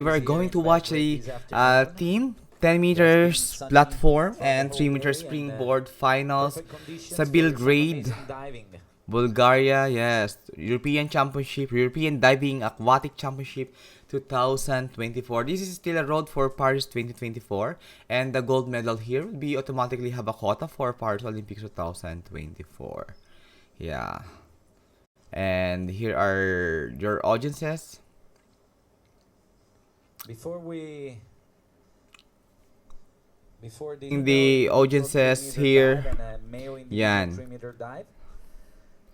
We're going to watch a team 10 meters platform and 3 meters springboard finals sa Belgrade, Bulgaria. Yes, European Championship, European Diving Aquatic Championship 2024. This is still a road for Paris 2024, and the gold medal here will be automatically have a quota for Paris Olympics 2024. Yeah, and here are your audiences. Before The audiences here. Yan. 3-meter dive,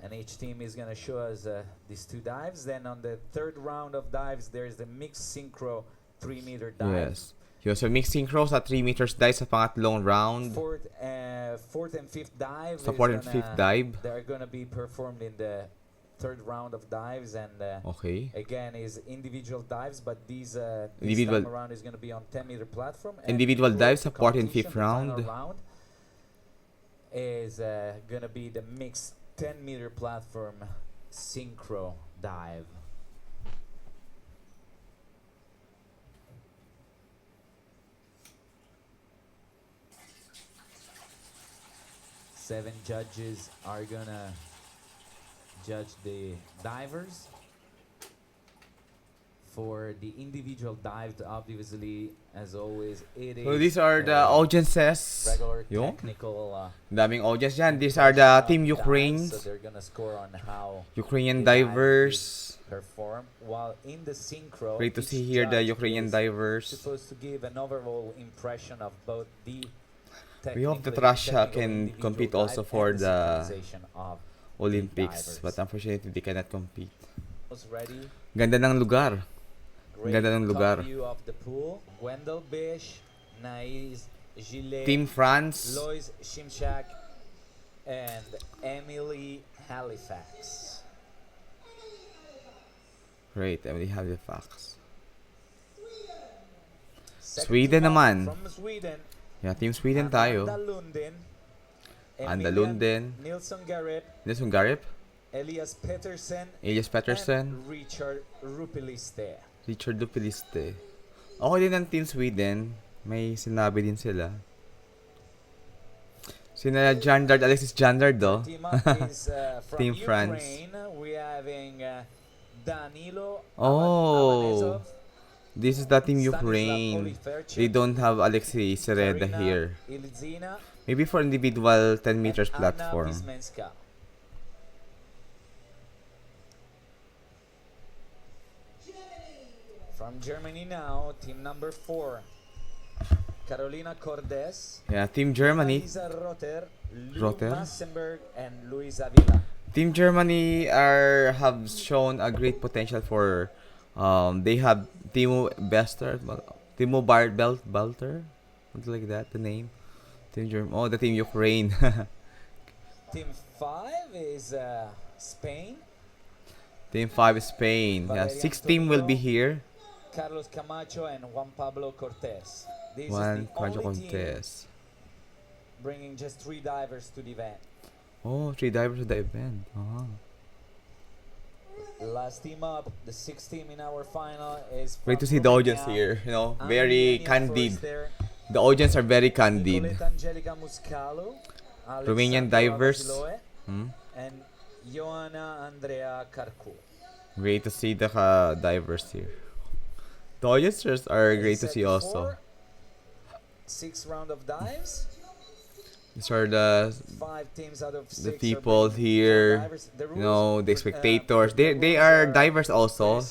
and each team is going to show us these two dives. Then on the third round of dives, there's the mixed synchro 3-meter dive. Yes. Yung sa mixed synchro sa 3 meters dive sa pangatlong round. Fourth and fifth dive. Sa fourth and fifth dive. They're going to be performed in the third round of dives, and okay. again is individual dives, but this individual time around is going to be on 10-meter platform. Individual dives sa fourth and fifth round. Round is going to be the mixed 10-meter platform synchro dive. Seven judges are gonna judge the divers. For the individual dive, obviously, as always, it is. So these are the audiences. Regular technical. Daming audience yan. These are the Team Ukraine. So they're gonna score on how Ukrainian divers perform. While in the synchro, great to see here the Ukrainian divers. Supposed to give an overall impression of both the. We hope that Russia can compete also for the Olympics, but unfortunately they cannot compete. Ganda ng lugar. Ganda ng lugar. Team France, Lois Shimshak, and Emily Halifax. Great, Emily Halifax. Sweden naman. From Sweden. Yeah, Team Sweden tayo. Anda Lunden. Nilsson Garrett. Nilsson Garrett. Elias Pettersson. Elias Pettersson. And Richard Rupeliste. Richard Rupeliste. Ako din ng Team Sweden. May sinabi din sila. Sina Jandard, Alexis Jandard do. Team France. Ukraine, we're having Danilo. Oh. This is the Team Ukraine. They don't have Alexei Sereda here. Maybe for individual 10 meters platform. From Germany now, team number 4. Carolina Cordes. Yeah, Team Germany. Lisa Rotter, Rotter. Massenberg, and Luis Avila. Team Germany have shown a great potential for they have Timo Bester, Timo Balter, something like that, the name. Team Germany. Oh, the Team Ukraine. Team 5 is Spain. Team 5 is Spain. Yeah, 6 team will be here. Carlos Camacho and Juan Pablo Cortez. This Juan is the Pablo only Cortez. team bringing just 3 divers to the event. Oh, 3 divers to the event. Uh-huh. Last team up, the 6th team in our final is. Great to see the audience here. You know, very candid. The audience are very candid. Angelica Muscalo, Romanian divers. And Ioana Andrea Carcu. Great to see the divers here. The audiences are great to see also. 6 round of dives. These are the 5 teams out of 6 the people here, you know, the spectators. They are divers also,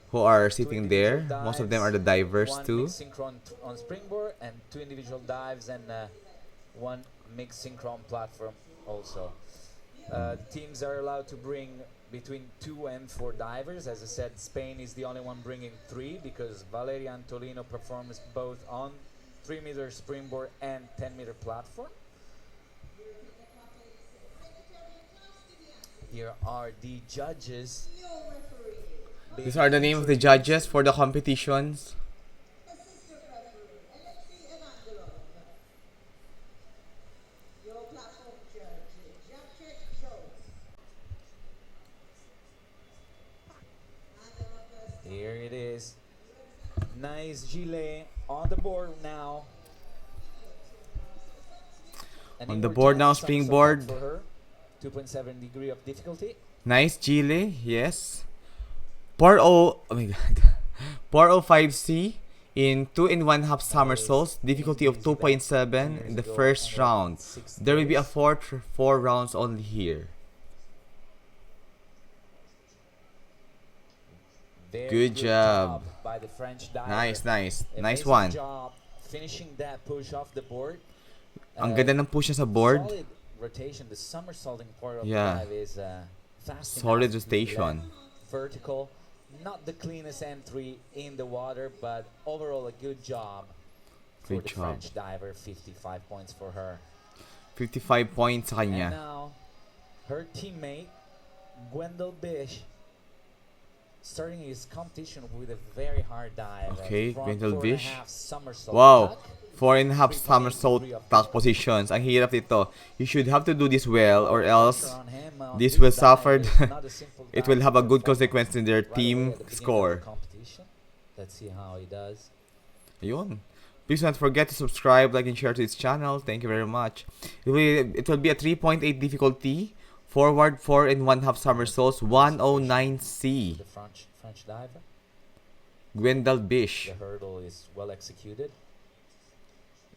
who are sitting there. Most of them are the divers too. 1 mixed synchron on springboard and 2 individual dives, and 1 mixed synchron platform also. Teams are allowed to bring between 2 and 4 divers. As I said, Spain is the only one bringing 3 because Valeria Antolino performs both on 3-meter springboard and 10-meter platform. Here are the judges. These are the name of the judges for the competitions. Here it is. Nice gilet on the board now. An On the inward board turn now, somersault springboard. for her. 2.7 degree of difficulty. Nice Gile, yes. Par O, oh my god. Par O5C in 2 and 1 half somersaults, difficulty of 2.7 in the first round. There will be a four rounds only here. Very Good job. by the French diver. Nice, nice. Nice Amazing one. job finishing that push off the board. Ang ganda ng push niya sa board. Solid rotation. The somersaulting part of Yeah. the dive is fast Solid enough to rotation. land vertical. Not the cleanest entry in the water, but overall a good job for Good the job. French diver. 55 points for her. 55 points sa And kanya. now, her teammate, Gwendal Bish, starting his competition with a very hard dive. Okay, front Gwendal 4.5 Bish. somersault Wow. tuck. 4 and a half somersault tuck positions. Ang hirap nito. You should have to do this well or else Pressure on him on this will dive. suffer. It's not a simple It dive will have a to good perform consequence in their right away team at the beginning of the score. competition. Let's see how he does. Ayun. Please don't forget to subscribe, like, and share to this channel. Thank you very much. It will be a 3.8 difficulty. Forward 4 and 1 half somersaults. 109C. The French diver. Gwendal Bish. The hurdle is well executed.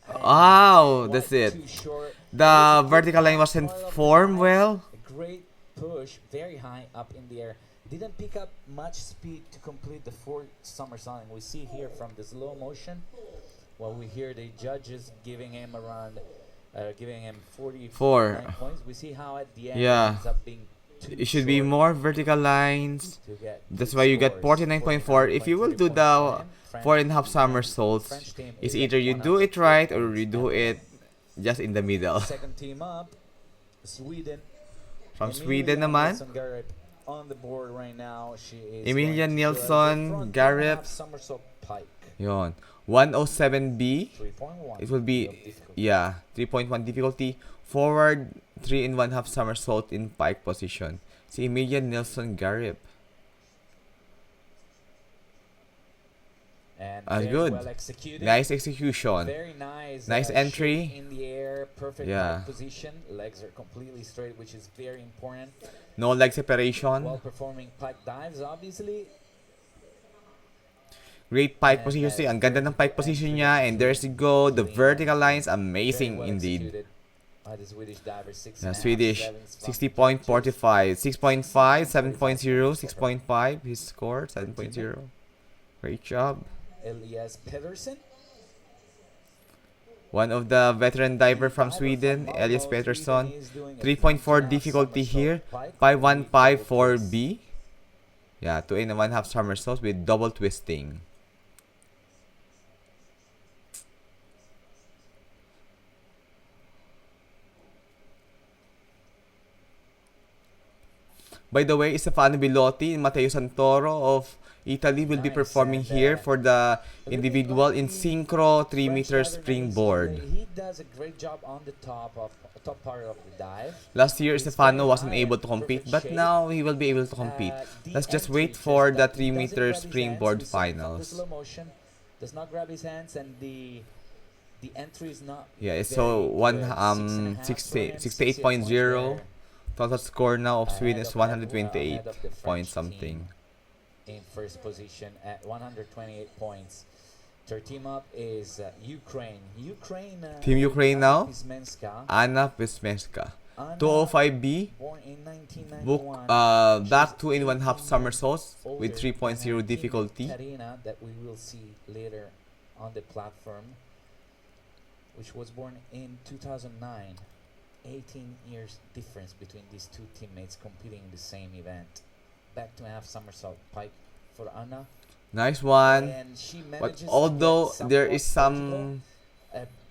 Wow, And that's quite it. too short. The It's a vertical good line wasn't part of the formed dive. well. A great push, very high up in the air. Didn't pick up much speed to complete the 4 somersaulting. We see here from the slow motion, while we hear the judges giving him around, giving him 44 4. points. We see how at the end Yeah. it ends up being too It should be short more vertical lines. to get That's good why you get scores. 49.4. If you will do 49.3 the points for him. 4 and a half somersaults, French team it's is at either you do it 103 right or points you do and it just in the middle. second team up, Sweden. From Emilia Sweden naman, Nilsson Garrett on the board right now. She is Emilia going to Nilsson the front Garrett. 2.5 somersault pike. yon. 107B. 3.1. It will be, of difficulty. yeah, 3.1 difficulty. Forward 3 and 1 half somersault in pike position. Si Emilia Nilsson Garrett. And Ah, very good. well executed. Nice execution. Very nice. Nice entry. shape in the air, perfect Yeah. pike position. Legs are completely straight, which is very important. No leg separation. While performing pike dives, obviously. Great pike And, position. See, ang very ganda ng pike good position entry. niya. And there's you go. The Clean vertical entry. lines, amazing Very well indeed. executed by the Swedish diver. 6 Yeah, and a half Swedish, sevens from 60.45, 6.5, 7.0, 6.5, his score, 7.0. Great job. Elias Pedersen. One of the veteran diver from Sweden, Elias Pettersson. 3.4 difficulty here, 5154B. Yeah, 2 and 1 half somersaults with double twisting. By the way, Stefano Bilotti and Matteo Santoro of Italy will be Nice, performing and, here for the look individual at in the synchro 3 French meter diver springboard. Nicolas Gillet. He does a great job on the top part of the dive. Last year, He's Stefano very wasn't high able and to compete, perfect but shape. now he will be able to compete. The Let's just entry wait for the that 3 he doesn't meter grab his springboard hands. We saw it from the finals. slow motion, does not grab his hands, and the entry is not. Yeah, it's very so good. 68.0. 68 Total score now of Sweden is ahead of 128 the French point team something. in first position at 128 points. Their team up is Ukraine. Team Ukraine now? Kuzmenska. Anna Pismeska. Anna, 205B. born in 1991. Book back She's 2 in 1 half18 somersaults older with than 3.0 her difficulty. teammate Karina, that we will see later on the platform, which was born in 2009. 18 years difference between these two teammates competing in the same event. Back to a half somersault pike for Anna. Nice one. And she But manages to although get there somewhat is some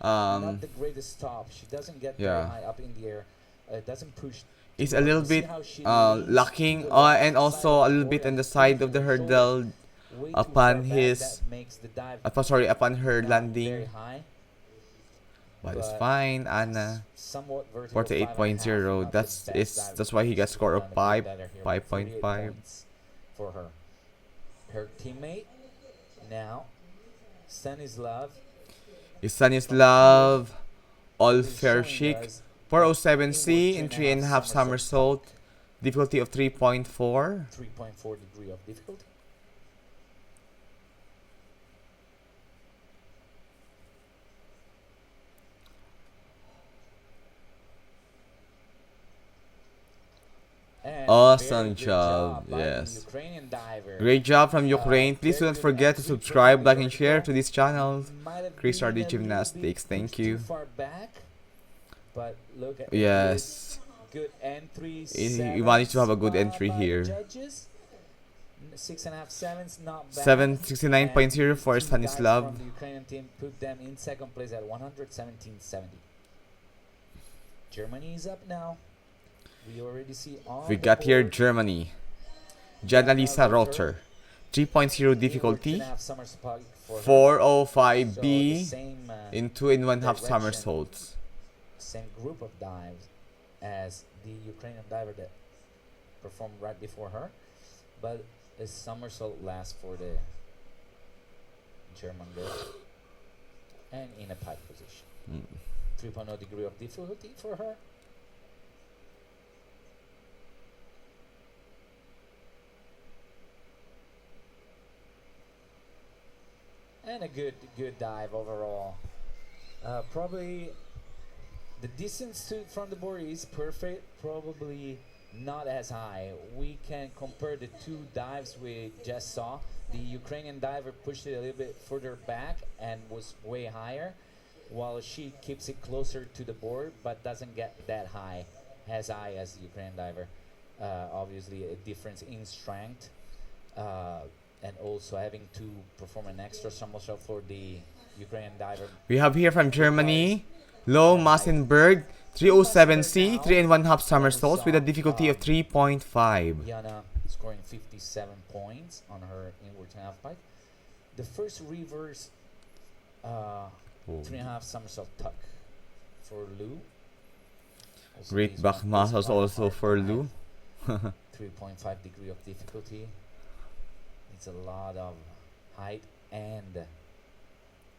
not the greatest stop. She doesn't get very yeah. high up in the air. Doesn't push. it's too a hard. little You see bit how she leans lacking to the left and side also of a the little board bit on and the side of pushes the her shoulder hurdle way too upon far back. his That makes the dive upon her not landing. very high, But it's but fine, Anna. somewhat vertical, 48.0. 5.5, That's not the best it's dive. that's why he got She's score of done a bit 5, better here with 48 5.5. points for her. Her teammate now Stanislav. Stanislav Showing Olfershik. us 407C in inward 3.5 somersault. Difficulty of 3.4. 3.4 degree of difficulty. And Awesome very good job, by the yes. Ukrainian diver. Great job from Ukraine. Please do not forget to subscribe, like, and share to this channel. Might have Chris been RD a little Gymnastics, bit thank pushed you. Too far back, but look at Yes. good entry. You managed to have a good entry by the here. Judges. 6.5 sevens, not bad. 769.0 And for two guys Stanislav. from the Ukrainian team put them in second place at 117.70. Germany is up now. We already see on We the got here board Germany. Janalisa Rotter. 3.0 difficulty. 2.5 somersault for her. 405B So the same, in 2.5 direction. somersaults. same group of dives as the Ukrainian diver that performed right before her, but a somersault last for the German girl and in a pike position. Mm. 3.0 degree of difficulty for her. And a good dive overall. Probably the distance from the board is perfect, probably not as high. We can compare the two dives we just saw. The Ukrainian diver pushed it a little bit further back and was way higher, while she keeps it closer to the board but doesn't get that high, as high as the Ukrainian diver. Obviously a difference in strength, and also having to perform an extra somersault for the Ukrainian diver. We have here from Germany, Lo Massenberg, 307C, 3.5 somersaults with a difficulty of 3.5. Yana scoring 57 points on her inward 2.5 pike. The first reverse 3.5 somersault tuck for Lu. Also Great these back one muscles is on also hard for dive. Lu. 3.5 degree of difficulty. It's a lot of height and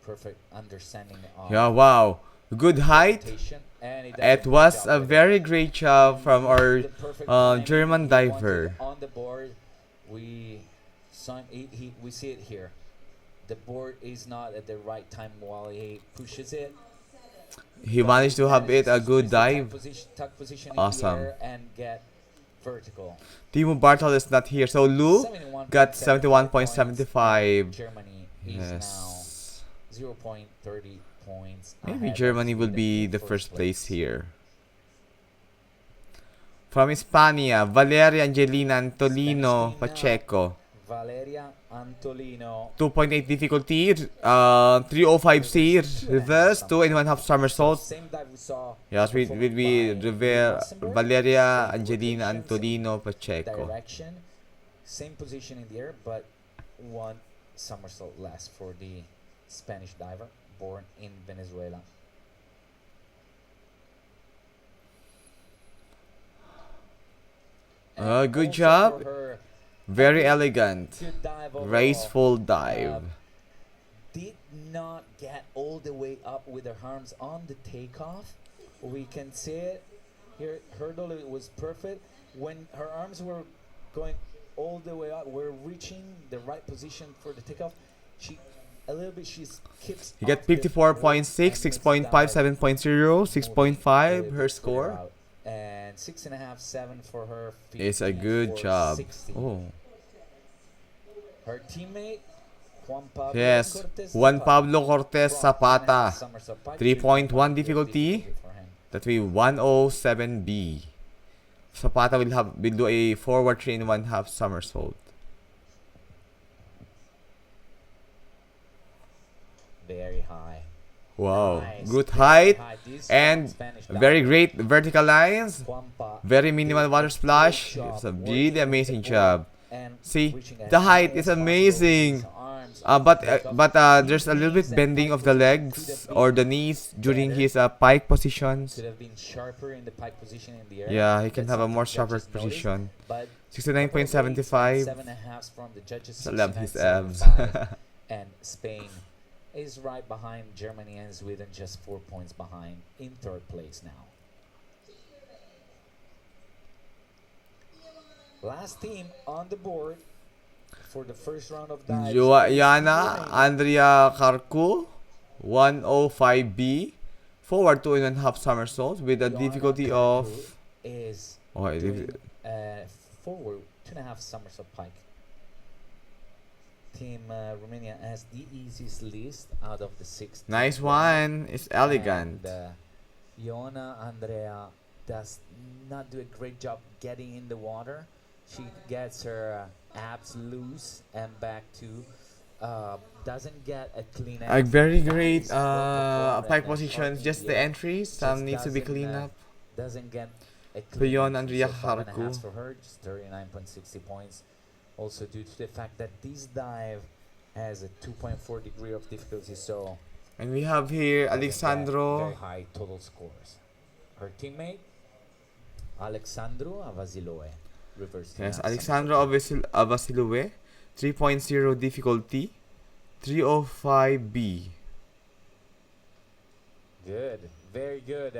perfect understanding of Yeah, wow. Good height. rotation, and It does a was good a job with it. very great job from our The perfect timing German he wanted diver. on the board. We saw we see it here. The board is not at the right time while he pushes it. He managed to have it a good Switch the dive. tuck position Awesome. in the air and get vertical. Timo Bartol is not here, so Lu got 71.75. 71.75. Germany is Yes. now 0.30 points. Maybe ahead of Germany will Sweden be in the first place place. here. From Hispania, Valeria Angelina Antolino Spanish queen, Pacheco. Valeria Antolino. 2.8 difficulty, 305C reverse, 2.5 somersault. Same dive we saw. Yes, will performed be by Luxembourg. Valeria Same Angelina rotation, Antolino same Pacheco. direction, same position in the air, but one somersault less for the Spanish diver born in Venezuela. And Good also job. for her, Very elegant. good dive overall. Graceful dive. Did not get all the way up with her arms on the takeoff. We can see it here. Hurdle, it was perfect. When her arms were going all the way up, we're reaching the right position for the takeoff. She a little bit. She skips. You get off the 54.6, board and makes 6.5, dive 7.0, 6.5 her clear score. out. And 6.5, 7 for her. It's a 50 good for job. 60. Oh. Her teammate Juan Pablo Yes, Cortez Juan Zapata Pablo Cortez from Zapata. somersault pike, 3.1 3.1 difficulty. for him. That will be 107B. Zapata will do a forward 3.5 somersault. Very high. Wow, Nice. good Very height high. This and Spanish very diver, great vertical lines. Juanpa, Very minimal did water a splash. great It's a job really working amazing with the board job. and See, reaching as the height high is as possible with amazing. his arms on the But takeoff. there's a little Knees bit and bending pike of the position could legs have or been the knees during better. his pike positions. Could have been sharper in the pike position in the air. Yeah, he can That's have a something more sharper judges noticed, position. But 69.75. 7.5 from the judges. I love his 69.75. abs. And Spain is right behind Germany and Sweden, just 4 points behind in third place now. Last team on the board for the first round of dives is Yana Romania. Andrea Carcu, 105B, forward 2.5 somersaults with a Joanna difficulty Carcu of. is Okay, doing forward 2.5 somersault pike. Team Romania has the easiest list out of the 6. nice one. It's elegant. And Iona Andrea does not do a great job getting in the water. She gets her abs loose and back to doesn't get a clean A very That great is well performed pike and positions. sharp Just in the air. entries. Some Just needs to be cleaned up. doesn't get a Beyond entry. Andrea So 5.5 Harku. for her, just 39.60 points. Also due to the fact that this dive has a 2.4 degree of difficulty, so And we have here doesn't get Alexandro. very high total scores. Her teammate Alexandru Avasiloe, reverse Yes, snap Alexandro Avasilue. 3.0 difficulty. 305B. Good, very good.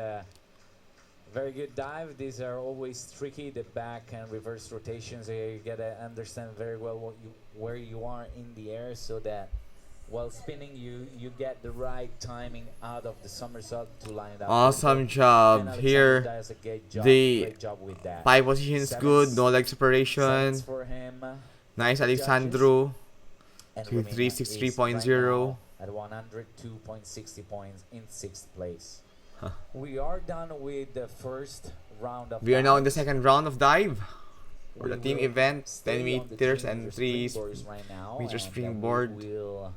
Very good dive. These are always tricky. The back and reverse rotations. You gotta understand very well where you are in the air, so that while spinning, you get the right timing out of the somersault to line it up. Awesome And job. Alexandru Here, does a the great job with that. pike position is good. No leg separation. Sevens for him. Nice, judges. Alexandro. And To Romania 363.0. is right now at 102.60 points in 6th place. Huh. We are done with the first round of We are now in the dives. second round of dive. For We the team will event, stay 10 on the meters 3 and meter 3 springboards right now, meter and springboard. we will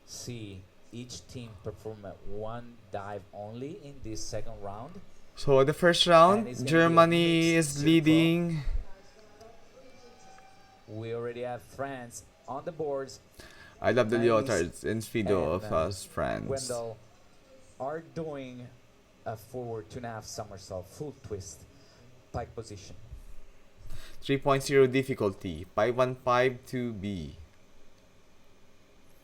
see each team perform at one dive only in this second round. So the first And round, it's gonna be a Germany mixed is synchro. leading. We already have France on the boards. I love the Nice. leotards and speedo And, of us, France. Wendell are doing a forward 2.5 somersault, full twist, pike position. 3.0 difficulty, 5152B.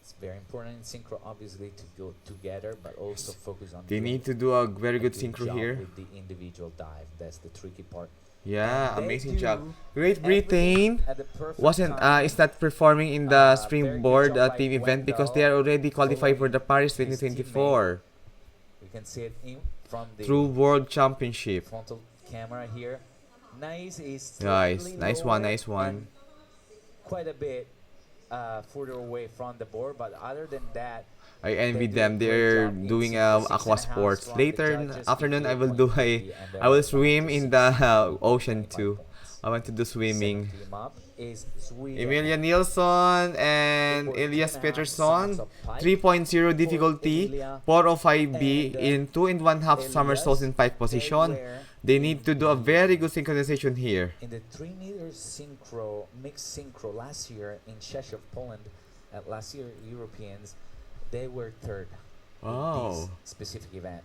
It's very important in synchro, obviously, to go together, but also focus on They doing need to do a very a good synchro job here. with the individual dive. That's the tricky part. Yeah, And they amazing do job. Great everything Britain at the perfect wasn't time. is not performing in the Very good springboard job by team event because Wendell they are already qualified for the Paris his 2024 We can see it in from the through World Championship. frontal camera here. Nice is Nice, slightly nice one, lower nice one. and quite a bit further away from the board, but other than that, I envy do a them. great They're job in doing synchro. 6.5 aqua sports. from the Later judges, afternoon, I will do 58.50, and I they're will right swim behind in to the 60, ocean 25 too. points. I want to do swimming. Second team up is Sweden. Emilia Nilsson and For Elias 2.5 Peterson. somersault pike. 3.0 difficulty, Emilia 405B and, in 2 and 1/2 Elias, somersaults in pike they position. were They in need to do a the- very good synchronization here. In the 3 meter synchro, mixed synchro last year in Czechia, Poland, at last year Europeans, they were third in Wow. this specific event.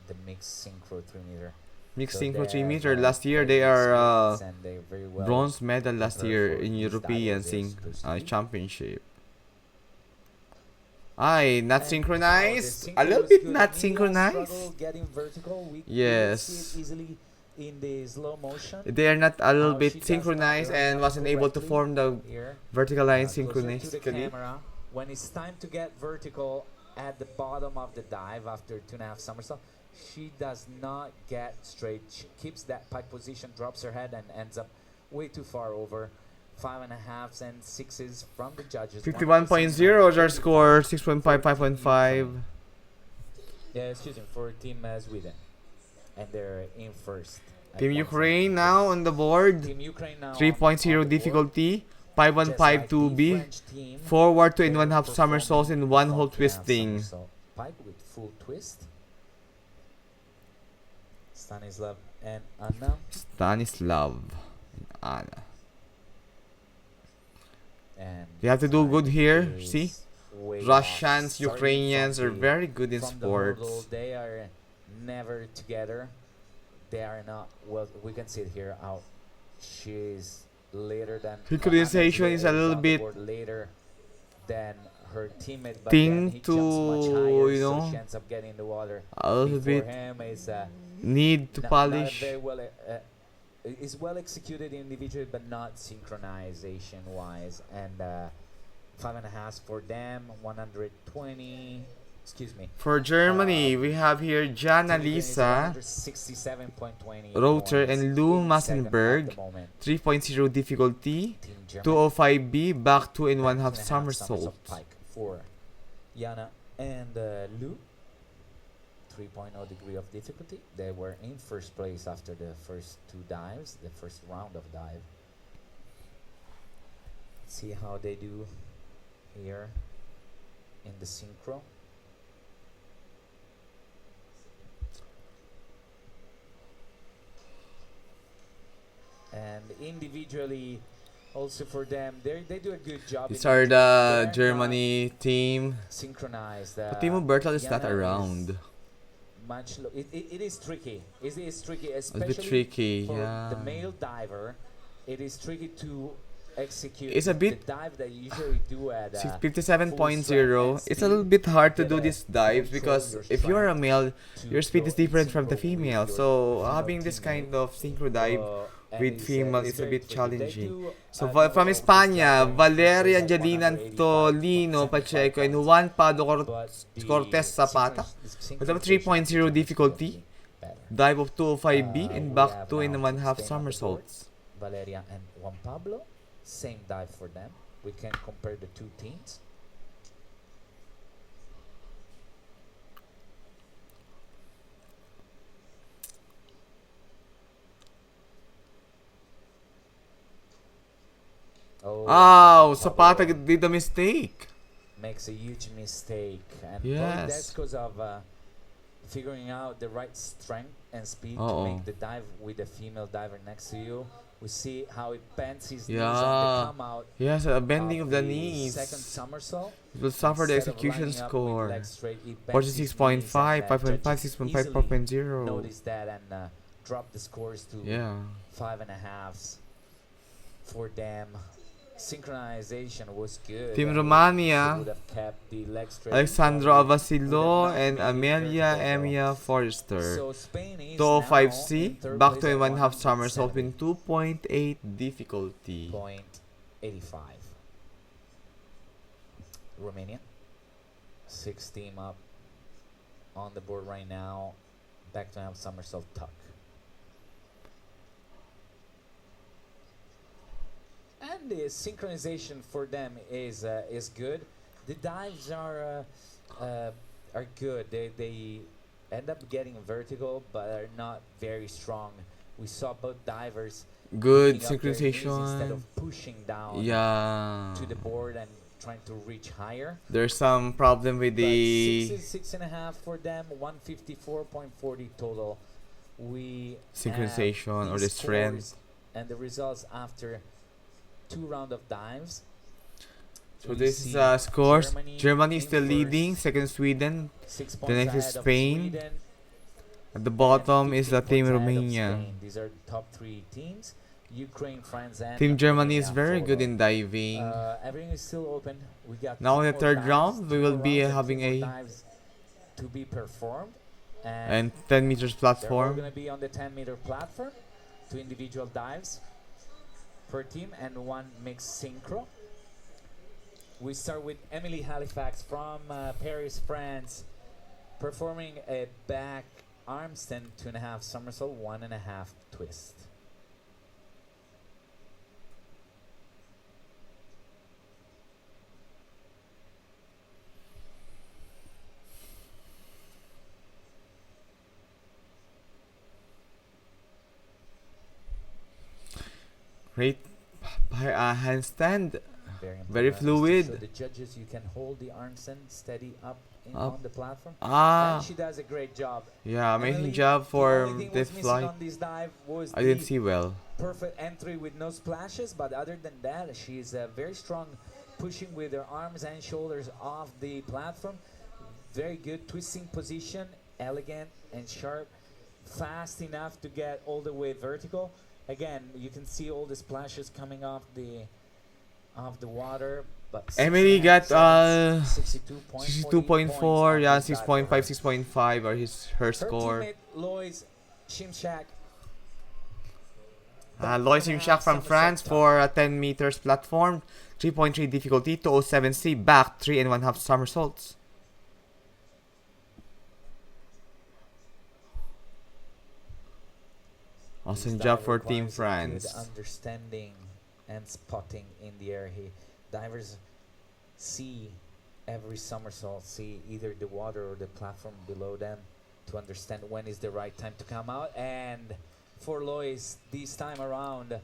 The mixed synchro 3 meter. Mixed So synchro they 3 have, meter. Last year quite they are experience and they're very well bronze medal last prepared year for in these European divers exclusively. championship. Ay, not And synchronized. the A little synchro is bit good. not Emilia synchronized. struggled getting vertical. We Yes. will see it easily in the slow motion. They are not a little How she bit does not synchronized line and up wasn't able to correctly form the Here, vertical line closer to the synchronistically. camera. When it's time to get vertical at the bottom of the dive after 2.5 somersault, she does not get straight. She keeps that pike position, drops her head, and ends up way too far over. 5.5s and 6s from the judges. 51.0 is our score. 6.5, 5.5. Yeah, excuse me, for Team Sweden. And they're in first. at Team 1.7. Ukraine now on the board. Team Ukraine now 3.0 on the board. difficulty. Just like the 5152B. French team, Forward 2 and they're 1/2 somersaults in performing 1 whole 1.5 twisting. somersault pike with full twist. Stanislav and Anna. Stanislav and Anna. And They have to do good here. is See? way off. Russians, Starting Ukrainians from are the- very good in from the hurdle, sports. they are never together. They are not. Well, we can see it here. How she's later than Synchronization is a little on the bit board later than her teammate, but then thing he jumps much higher, to, so she ends up getting in the water a little before bit him. Is need to not a polish. very well is well executed individually, but not synchronization wise. And 5.5 for them, 120. Excuse me. For Germany, we have here Jana Team Ukraine is Lisa, 167.20 Rotor, points, and Lou 82nd Massenberg. at the moment. 3.0 difficulty. Team Germany, 205B, back 2 and 1 2.5 half somersault. pike for Jana and Lou. 3.0 degree of difficulty. They were in first place after the first two dives, the first round of dive. See how they do here in the synchro. And individually, also for them, they do a good job. These in are it. the They're Germany team. not synchronized. But Timo Bertel is not Jana around. Much it is tricky. It is tricky, A especially bit tricky, for yeah. the male diver. It is tricky to execute It's a bit- the dive that you usually do at 57.0. It's a little bit hard to do these dives control because your if you're a strength male, to your speed is go in different from the synchro with female. your So female having this teammate. kind of synchro dive And with it's, female it's is a very bit tricky. They challenging. do, So know from also España, start Valeria at Angelina 185, Antolino 75 Pacheco and points. Juan Pablo But the Cortez Zapata. synchronization With a 3.0 difficulty, better. dive of 205B and We back have 2 and now 1 half Spain on the board. somersaults. Valeria and Juan Pablo, same dive for them. We can compare the two teams. Oh, Juan Zapata Pablo did a mistake. makes a huge mistake, and Yes. probably that's because of figuring out the right strength and speed to Uh-oh. make the dive with a female diver next to you. We see how it bends his knees Yeah. on the come out. Yes, a bending of the Second knees. somersault. It will suffer the Instead of execution lining up with score. legs straight, he bends his 46.5, knees, and, 5.5, judges 6.5, easily 4.0. notice that and drop the scores to Yeah. 5.5s for them. Synchronization was good. Team and Romania, they would have kept the leg straight Alexandro only, Avasilo would have and not made it Amelia vertical, though. Emia Forrester. So Spain is 205C, now in third back place to at a 1 half somersault 170.85. with 2.8 difficulty. Romania, 6 team up on the board right now. Back to half somersault tuck. And the synchronization for them is good. The dives are good. They end up getting vertical, but are not very strong. We saw both divers Good picking up their knees instead synchronization. of pushing down Yeah. to the board and trying to reach higher. There's some problem with But the 6.5 for them, 154.40 total. We synchronization have or the strength. scores and the results after 2 rounds of dives. So We this is see scores. Germany is in still first, leading, second Sweden. 6 The points next is ahead of Spain. Sweden, At the and bottom is 15 the Team points ahead of Romania. Spain. These are the top 3 teams. Ukraine, France, and Team Germany is Romania very good follow. in diving. Everything is still open. We got Now 2 in the more third dives, round, we 2 will more be rounds and 2 having more a dives to be performed. and 10 meters They're all platform. going to be on the 10-meter platform. 2 individual dives per team and 1 mixed synchro. We start with Emily Halifax from Paris, France, performing a back armstand 2.5 somersault, 1.5 twist. Great handstand. Very important. Just to fluid. show the judges you can hold the armstand steady up, Up. on the platform. Ah, And she does a great job. yeah, amazing Emily, job the for only thing this was missing flight. on this dive was I didn't the see well. perfect entry with no splashes, but other than that, she's very strong, pushing with her arms and shoulders off the platform. Very good twisting position, elegant and sharp, fast enough to get all the way vertical. Again, you can see all the splashes coming off the water, But Emily 6.5 got seconds, 62.4, 62.4, yeah, on this dive for 6.5, her. 6.5 are her Her score. teammate Lois Shimshak. Lois Imshak from France for a 10 meters platform, 3.3 difficulty, 207C, back 3.5 somersaults. Awesome job for Team France. Good understanding and spotting in the air. Divers see every somersault, see either the water or the platform below them to understand when is the right time to come out. And for Lois, this time around,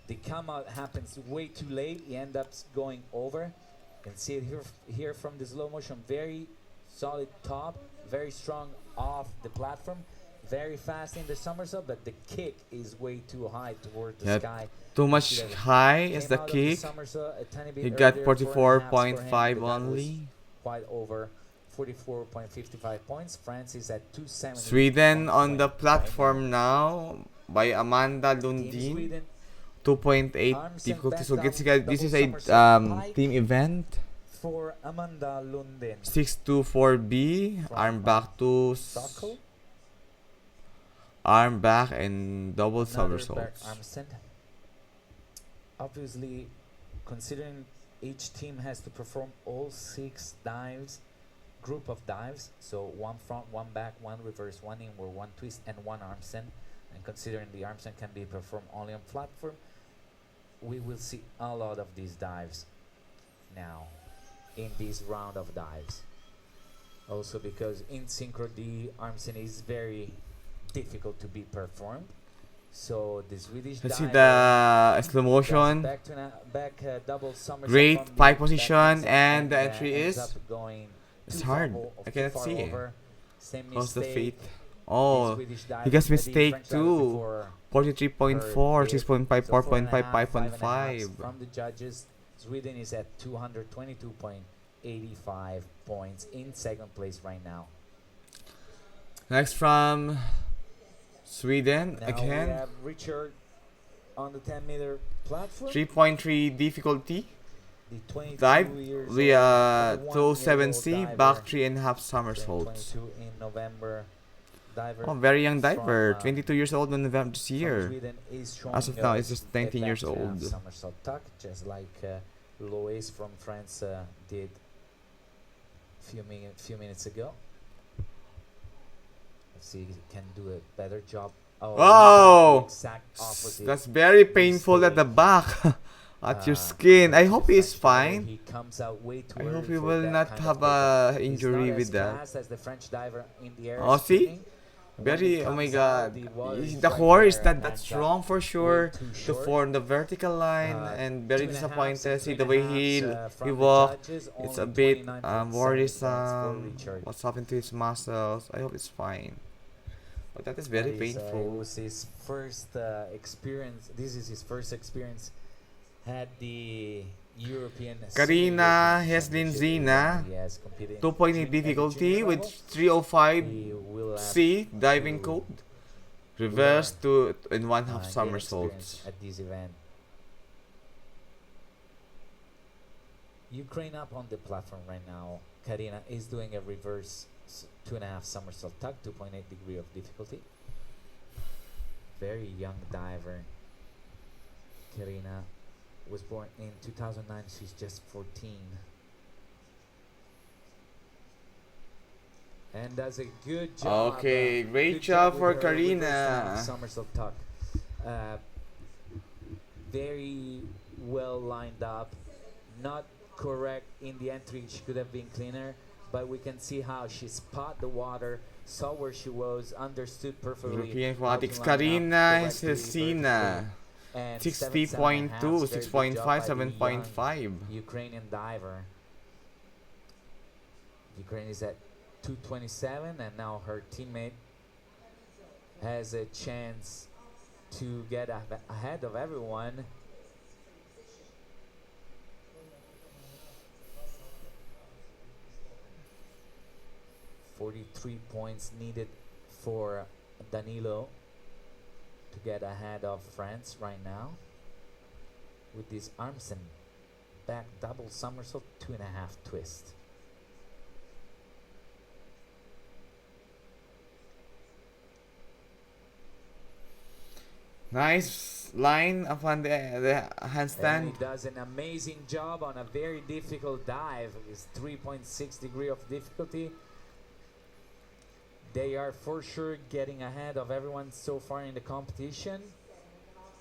the come out happens way too late. He ends up going over. You can see it here from the slow motion. Very solid top, very strong off the platform, very fast in the somersault, but the kick is way too high toward the sky. Too much high is the kick. He got 44.5 only. Quite over 44.55 points. France is at 270. Sweden on the platform now by Amanda Lundin. 2.8 difficulty. So this is a team event. For Amanda Lundin. 624B, arm back to arm back and double somersaults. Obviously, considering each team has to perform all 6 dives, group of dives, so 1 front, 1 back, 1 reverse, 1 inward, 1 twist, and 1 arm send, and considering the arm send can be performed only on platform, we will see a lot of these dives now in this round of dives. Also because in synchro the arm send is very difficult to be performed. So the Swedish let's see the slow motion. Double somersault. Great pie position, and the entry is it's hard. I cannot see it. How's the feet? Oh, he gets mistake too. 43.4, 6.5, 4.5, 5.5. From the judges, Sweden is at 222.85 points in second place right now. Next from Sweden now again. We have Richard on the 10-meter platform. 3.3 difficulty. The 22 Dive. We 207C, back 3.5 somersaults. 22 in November. Diver Oh, very young diver. 22 years old in November this year. As of now, it's just 19 years old. Somersault tuck, just like Lois from France did few minutes ago. Let's see if he can do a better job. Oh, exact opposite. That's very painful at the back. At your skin. I hope he's fine. He comes out way too I hope early he for will that not kind have of a pivot. injury He's with not that. as fast as the French diver in the air. Oh, see? spinning. Very, oh my Comes out, god. water is The right core is there, that that's and wrong for sure too to short. form the vertical line, and very 2.5, disappointed. See 3.5, the way he from the walked. judges, It's a only bit 29.7 worrisome. points for Richard. What's happened to his muscles? I hope it's fine. But that is very That is, it painful. was his first experience. This is his first experience. Had the European Karina Senior Heslin Championship. Zina, He has competed in 2.8 difficulty junior with level. 305C He will have diving to code. Reverse to in 1/2 gain experience somersaults. at this event. Ukraine up on the platform right now. Karina is doing a reverse 2.5 somersault tuck, 2.8 degree of difficulty. Very young diver. Karina was born in 2009. She's just 14. And does a good job. Okay, great good job for with her reverse Karina. somersault tuck. Very well lined up. Not correct in the entry. She could have been cleaner, but we can see how she spot the water, saw where she was, understood perfectly. European how to Aquatics line up Karina correctly, Hesina. vertically, and 60.2, 7.5, very good job by 6.5, the young 7.5. Ukrainian diver. Ukraine is at 227, and now her teammate has a chance to get ahead of everyone. .43 points needed for Danilo to get ahead of France right now with this Armsen back double somersault, 2.5 twist. Nice line upon the And handstand. he does an amazing job on a very difficult dive. It's 3.6 degree of difficulty. They are for sure getting ahead of everyone so far in the competition.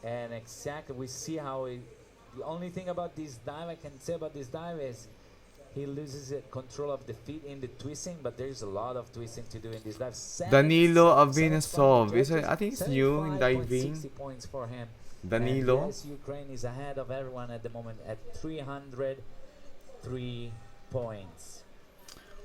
And exactly, we see how the only thing about this dive I can say about this dive is he loses control of the feet in the twisting, but there's a lot of twisting to do in this dive. Danilo Avinesov. I think it's new in diving. 60 points for him. Danilo. And yes, Ukraine is ahead of everyone at the moment at 303 points.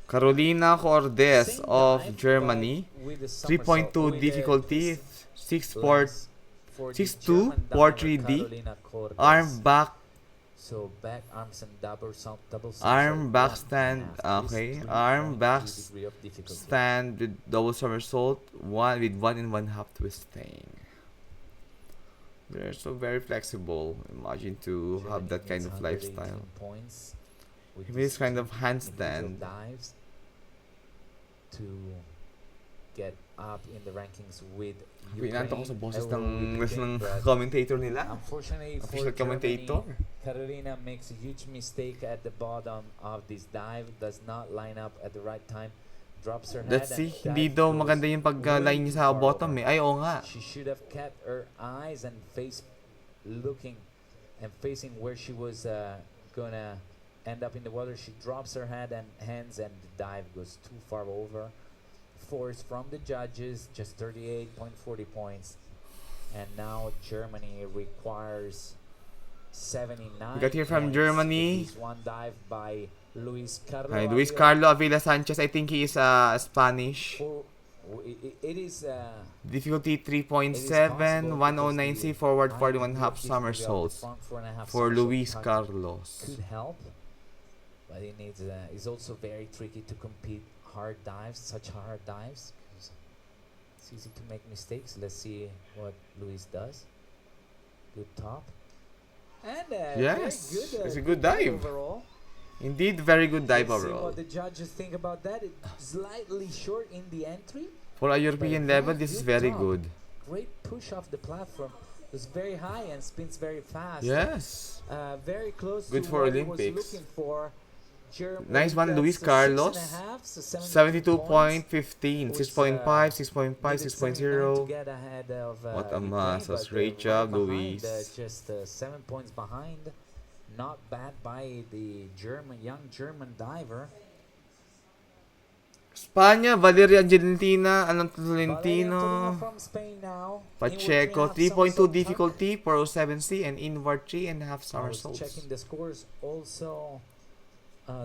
Carolina Cordes Same of dive, Germany. but with the 3.2 somersault, with the difficulty. twist 6.4 less for the 6.2 German for diver, 3D. Carolina Cordes. Arm back. So back arms and double Arm somersault, back 1.5 stand. twist, Okay. Arm back 3.2 degree of difficulty. stand with double somersault. One with 1.5 twisting. They're so very flexible. Imagine to have Germany that kind needs of 118 lifestyle. points with This these kind of two handstand. individual dives to get up in the rankings with Pinanto ko sa Ukraine. boses I will ng repeat, but commentator nila. unfortunately for Official commentator. Germany, Carolina makes a huge mistake at the bottom of this dive, does not line up at the right time, drops her head. Let's see. And Hindi dive daw goes maganda yung pag-line niya sa way too far bottom over. eh. Ay, oo nga. She should have kept her eyes and face looking and facing where she was gonna end up in the water. She drops her head and hands, and the dive goes too far over. Force from the judges, just 38.40 points. And now Germany requires 79. We got here from points Germany. with this one dive by Luis Carlo. Hi, Luis Avila. Carlo Avila Sanchez. I think he is Spanish. It is Difficulty it is possible 3.7, because 109C, forward high 41 degree half of difficulty of the somersaults front 4.5 for somersault Luis tuck Carlos. could help, but it needs. It's also very tricky to compete hard dives, such hard dives. 'Cause it's easy to make mistakes. Let's see what Luis does. Good top. And Yes, very good, it's a good dive. overall. Indeed, very good dive Let's see overall. what the judges think about that. It's slightly short in the entry. For a European But level, very this is good very top. good. Great push off the platform. It's very high and spins very fast. Yes. Very close Good to for what he Olympics. was looking for. Nice one, Luis That's a Carlos. 6.5, so 72.15, Which, 6.5, 6.5, needed 79 to 6.0. get ahead of, What a Ukraine, masses. but, Great right job, behind, Luis. just 7 points behind. Not bad by the young German diver. Spanya, Valeria Angelentina, Valeria Antonino Tolentino, from Spain now. Pacheco, Inward 3.2 somersault tuck. difficulty, 407C, and inward 3.5 I was somersaults. checking the scores. Also,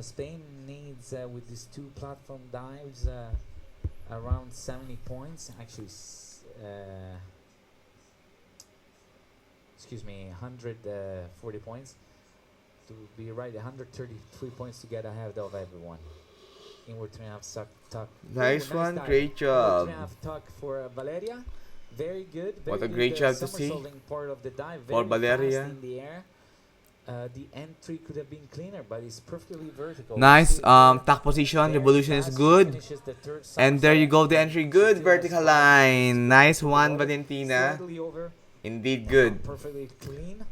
Spain needs with these two platform dives around 70 points. Actually, excuse me, 140 points. To be right, 133 points to get ahead of everyone. Inward 3.5 tuck. Nice Ooh, one, dive. great Inward job. 3.5 tuck for Valeria. Very good. What very a great good, job to see somersaulting part of the dive. for Very Valeria. fast in the air. The entry could have been cleaner, but it's perfectly vertical. Nice, See there. tack position, Very revolution is fast. She good. finishes the third And there you somersault. go, the entry, She good still has vertical 5 line. Nice to one, water. Valentina. Slightly over. Indeed good. Perfectly clean.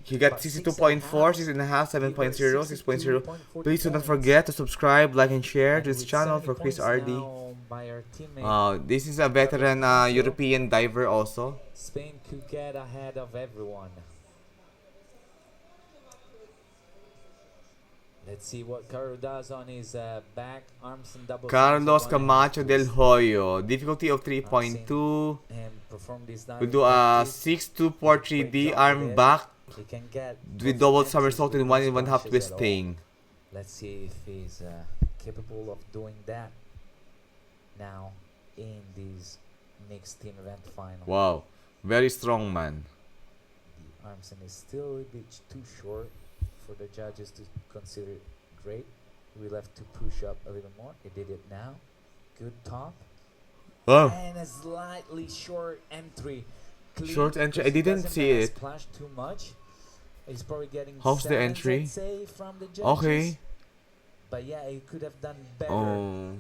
You got But 62.4, 6.5, 7.0, 6.0. 62.40 Please do not points. forget to subscribe, like, and share And to this with channel 70 for Chris points RD. now by our teammate, This is a veteran European diver also. Spain could get ahead of everyone. Let's see what Carlos does on his back arms and double. Carlos somersault, 1.5 Camacho del twist. Hoyo. Difficulty of 3.2. And perform this dive We'll do a effective. 6-2 3D arm back He can get with both double entries somersault and with no 1.5 splashes at all. twisting. Let's see if he's capable of doing that now in this mixed team event final. Wow, very strong man. The arms and is still a bit too short for the judges to consider it great. We'll have to push up a little more. He did it now. Good top. Wow, And a slightly short entry. Clean short entry. I because he didn't doesn't see wanna it. splash too much. He's probably getting How's the sevens, entry? I'd say, from the judges. Okay. But yeah, he could have done better. Oh.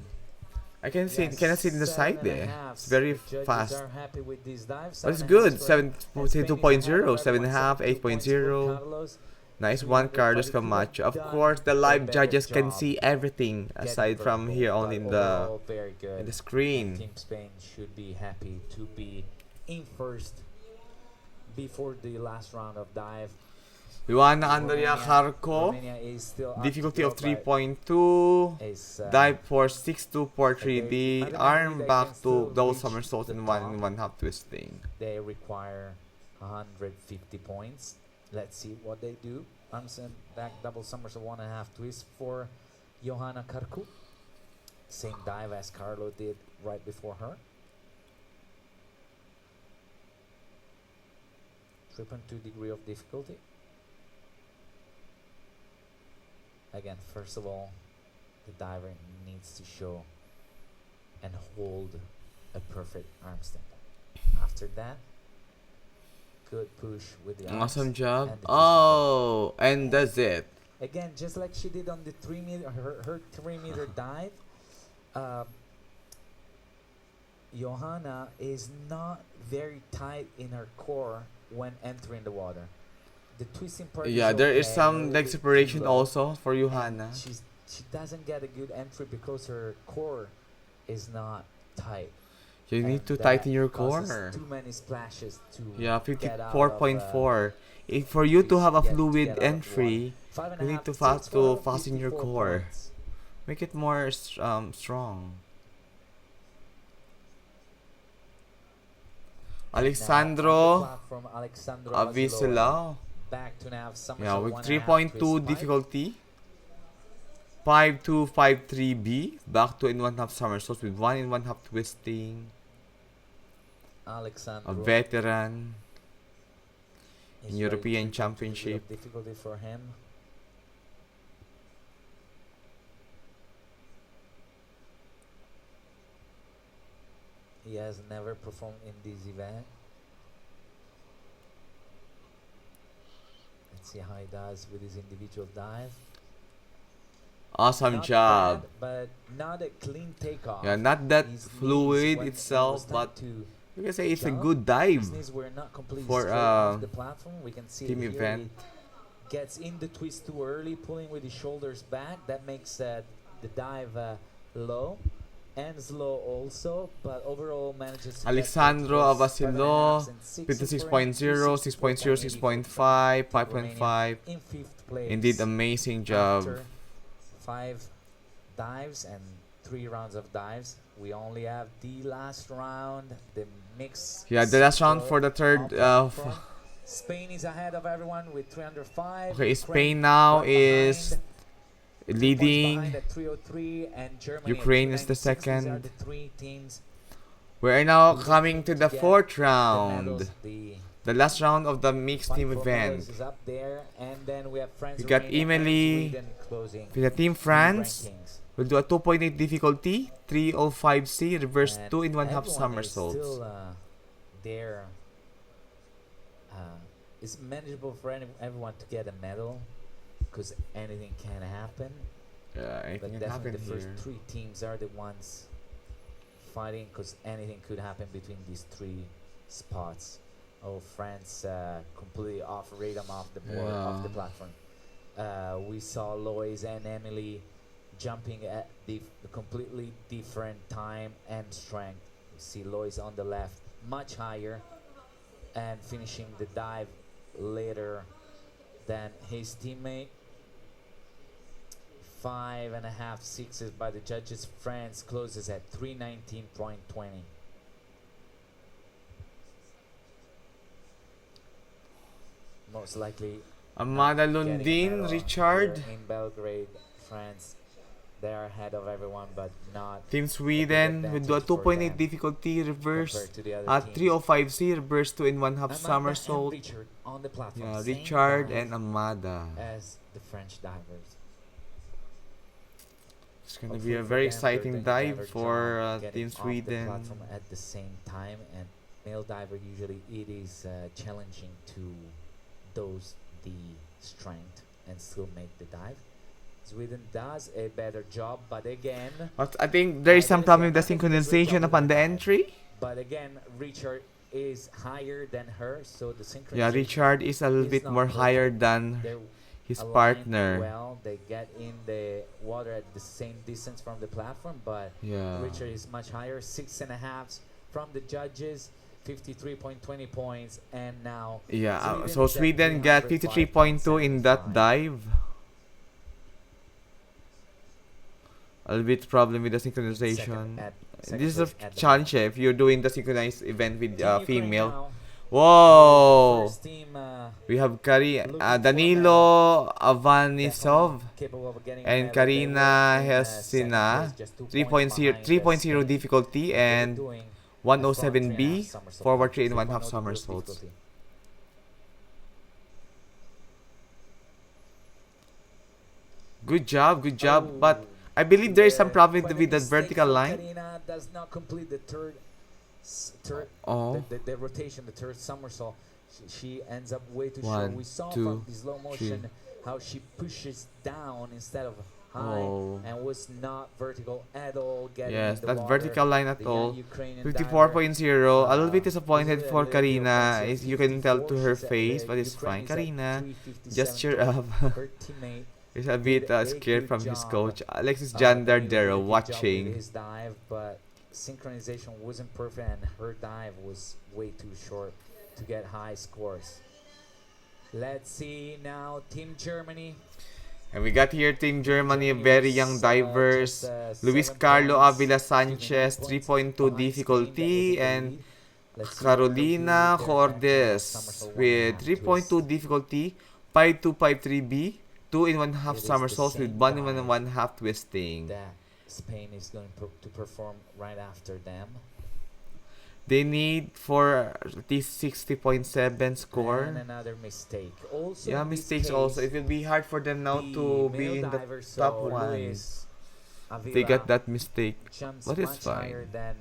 I can see, Yeah, cannot see in the side 7.5. there. It's very The judges fast. are happy with these dives. But it's 7.5 good. for him. 7, And Spain is ahead of 2.0, everyone. 7.5, 72 points for 8.0. Carlos. Nice one, Carlos Camacho. Of course, the live judges can see everything aside from here on in the very good. screen. Team Spain should be happy to be in first before the last round of dive. Joanna Andrea Carco. Romania is still up Difficulty to of go, but 3.2. is, Dive for 6-2 for 3D. mathematically Arm they back can still to double reach somersault the and top. 1.5 twisting. They require 150 points. Let's see what they do. Arms and back double somersault 1.5 twist for Johanna Karku. Same dive as Carlo did right before her. 3.2 degree of difficulty. Again, first of all, the diver needs to show and hold a perfect arm stand. After that, good push with the arms. Awesome job. and the Oh, and that's it. Again, just like she did on the 3 meter, her 3 meter dive, Johanna is not very tight in her core when entering the water. The twisting part Yeah, is there is okay, a some little leg bit separation too low, also for and Johanna. she doesn't get a good entry because her core is not tight. You need and to that tighten your causes core. Too many splashes to Yeah, get out of, 54.4. If for you to have a get out fluid of the entry, water. you need to 5.5, fasten your 54 core. points. Make it more strong. Alexandro From Alexandro Avisilao. back to nav Yeah, with 1.5 3.2 twist difficulty. 5253B. Back to in 1/2 somersaults with 1 in 1/2 twisting. A Alexandro veteran is in ready European to Championship. difficulty for him. He has never performed in this event. Let's see how he does with his individual dive. Awesome Not job. bad, but not a clean takeoff. Yeah, not that His knees, fluid when it itself, was time but to you can say it's a jump, good dive. his knees were not completely for, straight off the platform. We can see team it here. event. He gets in the twist too early, pulling with his shoulders back. That makes the dive low and slow also, but overall manages to Alexandro get both twist, Avasilo, 5.5s and 6s 56.0, 6.0, 6.5, 5.5. in fifth place. Indeed, amazing job. After 5 dives and 3 rounds of dives, we only have the last round, the mix. Yeah, the last round for the third. Spain is ahead of everyone with 305. Okay, Ukraine Spain now right is behind, 2 points leading. behind at 303, and Germany Ukraine at is the 396. These are second. the 3 teams. We are now who coming to the get fourth the round. medals. The The last round of the mixed fight team for medals event. is up there, and then we have France, We got Romania, and Emily Sweden closing with the team the France. rankings. We'll do a 2.8 difficulty, 305C, reverse And 2 in 1/2 everyone is somersaults. still there. It's manageable for everyone to get a medal because anything can happen. Yeah, anything But can definitely happen the first here. 3 teams are the ones fighting because anything could happen between these 3 spots. Oh, France completely off rhythm off the board, off the Yeah. platform. We saw Lois and Emily jumping at the completely different time and strength. You see Lois on the left, much higher, and finishing the dive later than his teammate. 5.5 sixes by the judges. France closes at 319.20. Most likely Amanda getting a Lundin, medal Richard. here in Belgrade, France. They are ahead of everyone, but not Team Sweden will do a advantage for 2.8 them difficulty, reverse compared to the other at teams. 305C, reverse 2 in 1/2 Amanda somersault. and Richard on the platform. Yeah, same Richard dive and Amada. as the French divers. It's gonna Hopefully be a for very them, exciting they're doing dive better for job getting Team off the Sweden. platform at the same time, and male diver usually it is challenging to those the strength and still make the dive. Sweden does a better job, but again, But I think there is some problem with the synchronization upon the entry. but again, Richard is higher than her, so the synchronization. Yeah, Richard is a little is bit not more perfect. higher than They're his aligned partner. well, they get in the water at the same distance from the platform, but Yeah. Richard is much higher, 6.5 from the judges, 53.20 points, and now Yeah, Sweden so is at Sweden got 53.2 in that 305.75. dive. A little bit problem with the synchronization. This is a challenge if you're doing the synchronized event with female. Whoa! First team, We have looking for a Danilo definitely Avanisov capable of getting and ahead, but they Karina were in second Hesina. place, just 2 points 3.0 behind 3.0 Spain. difficulty They're and doing 107B, somersault, forward 3 and 1/2 3.0 somersaults. difficulty. Good job, Oh, but I believe there is some problem quite a with the mistake vertical from line. Karina does not complete the third Oh, the rotation, the third somersault. She ends up way too short. One, We saw two, from the slow motion how she pushes down instead of high oh. and was not vertical at all. Getting Yes, in the not water. vertical line at The all. young Ukrainian diver, 54.0. A little bit was disappointed a for little Karina. offensive. You can tell to 54, her she's at- face, the but it's Ukraine fine. is at Karina, 357 just cheer point. up. Her teammate He's a bit did a scared good from his job. coach. Alexis Danilo did a Jandardero good job with watching. his dive, but synchronization wasn't perfect, and her dive was way too short to get high scores. Let's see now, Team Germany. And we got here Team Germany, very young divers. Luis Carlo Avila Sanchez, 3.2 difficulty, and Carolina Cordes with 3.2 difficulty, 5253B, 2 and 1/2 somersaults with 1 and 1/2 twisting. That Spain is going to perform right after them. They need for at least 60.7 score. And another mistake. Also, Yeah, in this mistakes case, also. It will be hard for them now the to be male in the diver, so top one. Luis They got Avila that mistake. jumps but it's much fine. higher than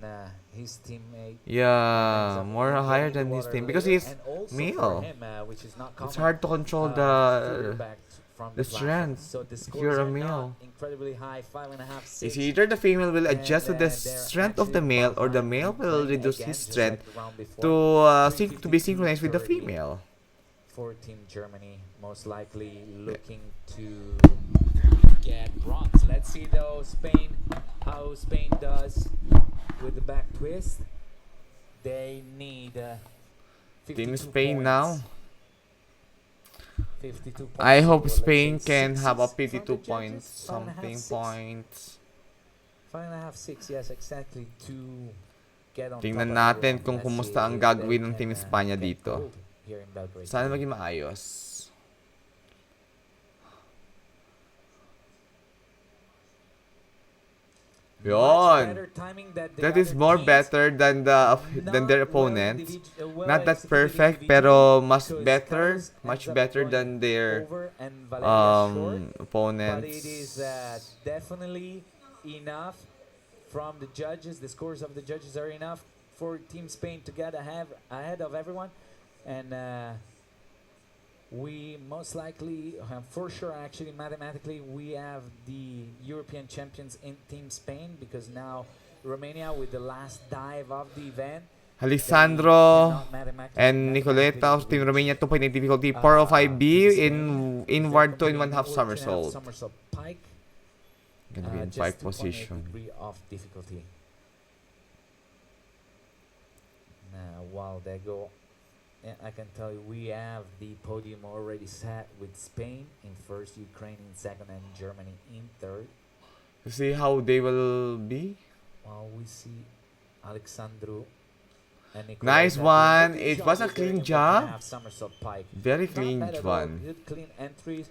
his teammate. Yeah, Ends up more getting higher in the than his water team because later. he's And also male. for him, which is not It's common, hard to control further the. back from the platform. strength So the if scores you're a are not male. incredibly high, 5.5, 6. It's either the female will adjust to the they're strength of the actually male, or the behind male will Ukraine reduce again, his just strength like the round before. to be 352, synchronized with the 30 female. For Team Germany, most likely looking to get bronze. Let's see though how Spain does with the back twist. They need Team 52 Spain points. now. 52 points. I hope So let's Spain say can six have a is from the 52 judges, points, 5.5, something 6. points. 5.5, 6, yes, exactly, to get on Tingnan top of natin everyone. kung Let's kumusta see ang if gagawin they ng Team can, Espanya get dito. gold here in Belgrade. Sana maging maayos. Much Yon. better timing than the That is other more teams. better than their opponents. Not that perfect, pero mas better, much better than their but opponents. it is definitely enough from the judges. The scores of the judges are enough for Team Spain to get ahead of everyone, and we most likely, for sure, actually mathematically, we have the European champions in Team Spain, because now Romania, with the last dive of the event, Alessandro and Nicoleta of Team Romania, 2.8 difficulty, 405B in inward 2 and 1/2 somersault. Pike, Gonna be in just pike 2.8 position. degree of difficulty. Now, while they go, I can tell you we have the podium already set with Spain in first, Ukraine in second, and Germany in third. See how they will be. While we see Alexandru and Nice Nicoleta one. doing a It good was a job with their clean one job. half somersault pike. Very Not clean bad at all, one. good clean entries.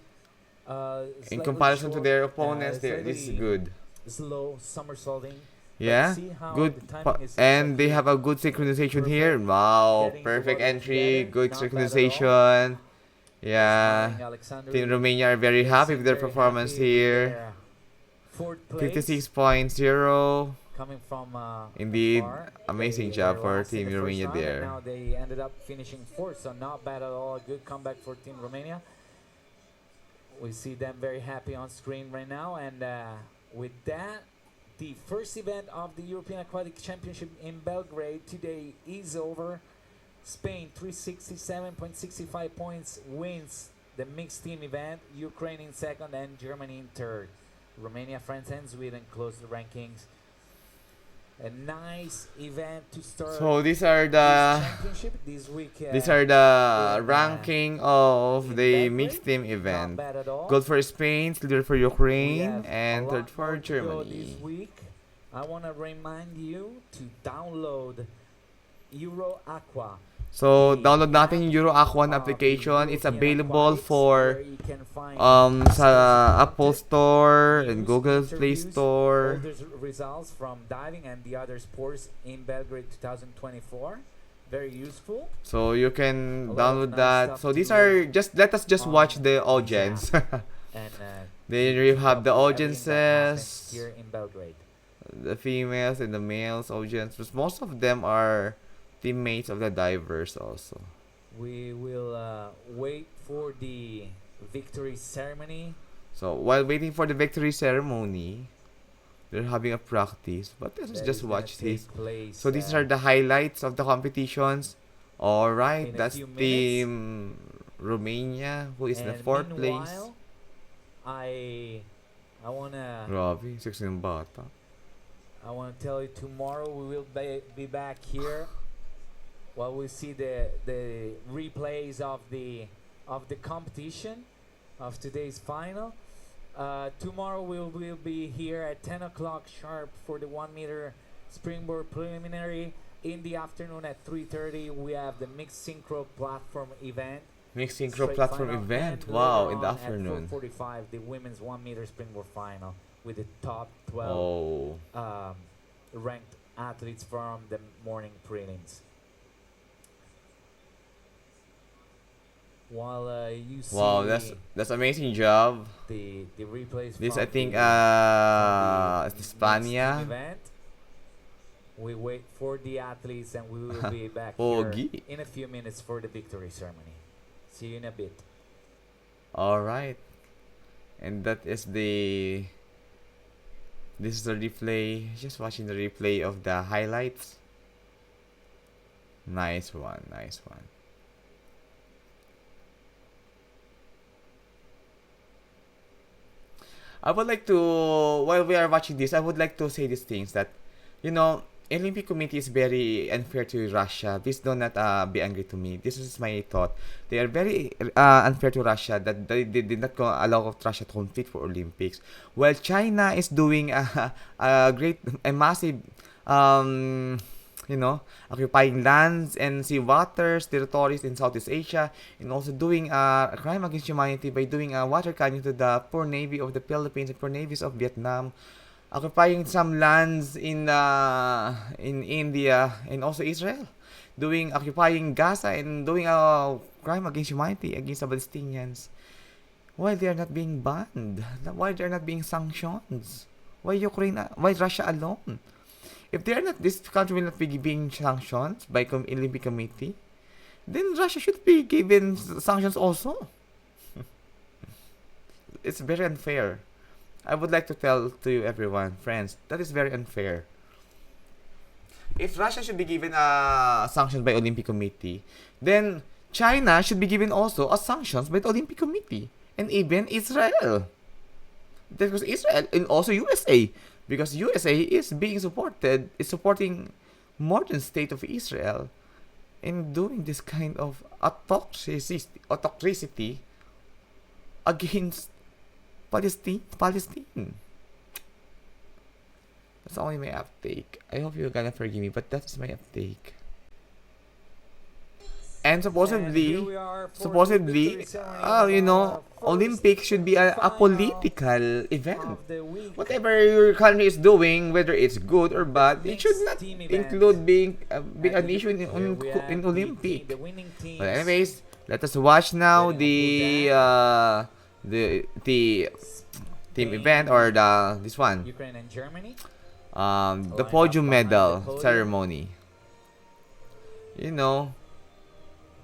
In Slightly comparison to short, their opponents, this is slightly good. slow somersaulting. Yeah, see how good. the timing is And they exactly have a good synchronization here. Wow, Getting the perfect water entry, together, good not bad at all. synchronization. Yeah, Smiling Alexandru Team Romania are very is happy with their very performance happy with here. their fourth place, 56.0. coming from Indeed, afar. amazing They job were for last in Team the first Romania round, and there. now they ended up finishing fourth, so not bad at all. A good comeback for Team Romania. We see them very happy on screen right now, and with that, the first event of the European Aquatic Championship in Belgrade today is over. Spain 367.65 points wins the mixed team event. Ukraine in second and Germany in third. Romania, France, and Sweden close the rankings. A nice event to start. So these are this the championship this week. these are the in, ranking of in the Belgrade. mixed team Not event. bad at all. Gold for Spain, silver for We Ukraine, have and a third lot for more to go Germany. this week. I want to remind you to download Euro Aqua. So The download natin yung Euro Aqua of the application. It's European available Aquatics, for where you can find sa exclusive Apple content, Store and news, Google Play interviews, Store. all the results from diving and the other sports in Belgrade 2024. Very useful. So you can A lot of download nice that. stuff So to these look are just let us just on watch the this audience. And They really have the everything that happens audiences, here in Belgrade. the females and the males audience. But most of them are teammates of the divers also. We will wait for the victory ceremony. So while waiting for the victory ceremony, they're having a practice. But let's that just is gonna watch take this. place, So these are the highlights of the competitions. All right, in a that's few minutes. team Romania, who is in the And fourth place. meanwhile, I wanna Grabe, sexy ng bata. tell you tomorrow we will be back here while we see the replays of the competition of today's final. Tomorrow we will be here at 10 o'clock sharp for the 1 meter springboard preliminary. In the afternoon at 3:30 we have the mixed synchro platform event. Mixed synchro Straight platform final, event. and Wow, later in the on afternoon. At 4:45, the women's 1 meter springboard final with the top 12 Oh, ranked athletes from the morning prelims. While you see wow, that's amazing job. the replays This from I think the it's mixed Spania. team event, we wait for the athletes and we will be back Pogi. here in a few minutes for the victory ceremony. See you in a bit. All right, and that is the. This is the replay. Just watching the replay of the highlights. Nice one, nice one. I would like to, while we are watching this, I would like to say these things that, you know, Olympic Committee is very unfair to Russia. Please do not be angry to me. This is my thought. They are very unfair to Russia that they did not allow Russia to compete for Olympics. While China is doing a massive, you know, occupying lands and sea waters, territories in Southeast Asia, and also doing a crime against humanity by doing a water canyon to the poor navy of the Philippines and poor navies of Vietnam, occupying some lands in India and also Israel, occupying Gaza and doing a crime against humanity against the Palestinians. Why they are not being banned? Why they are not being sanctions? Why Ukraine? Why Russia alone? If they are not, this country will not be being sanctioned by Olympic Committee, then Russia should be given sanctions also. It's very unfair. I would like to tell to you everyone, friends, that is very unfair. If Russia should be given a sanction by Olympic Committee, then China should be given also a sanctions by the Olympic Committee, and even Israel. Because Israel and also USA, because USA is supporting modern state of Israel in doing this kind of autocracy against Palestine. That's only my uptake. I hope you're gonna forgive me, but that's my uptake. And supposedly, And here we are for the victory ceremony you know, of our Olympics should be a final political event. of the week. Whatever your country is doing, whether it's good or bad, it should not Team event. include being And an issue here we have in the Olympic. the winning teams. But anyways, let us watch now Ready the team Spain, event or this one, Ukraine and Germany. the Line podium up behind medal the podium. ceremony. You know,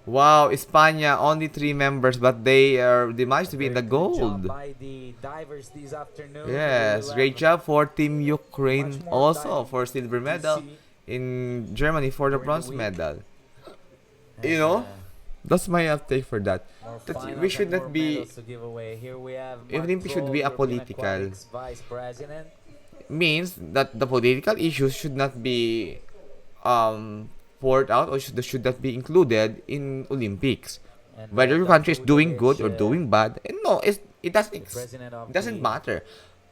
Wow, España only 3 members, but they managed to be in the Very good job gold. by the divers this afternoon. We Yes, will great have job for Team much Ukraine more also diving for silver to medal, see in Germany for the during the bronze week. medal. You And, know, that's my uptake for that. more That finals we should and more not be. medals to give away. Here we have Mark Olympics should Troll, be European apolitical. Aquatics Vice President. Means that the political issues should not be um poured out, or should not be included in Olympics. And Whether your country is Dr. doing good Vujovic, or doing bad, no, it doesn't the president of it doesn't the matter,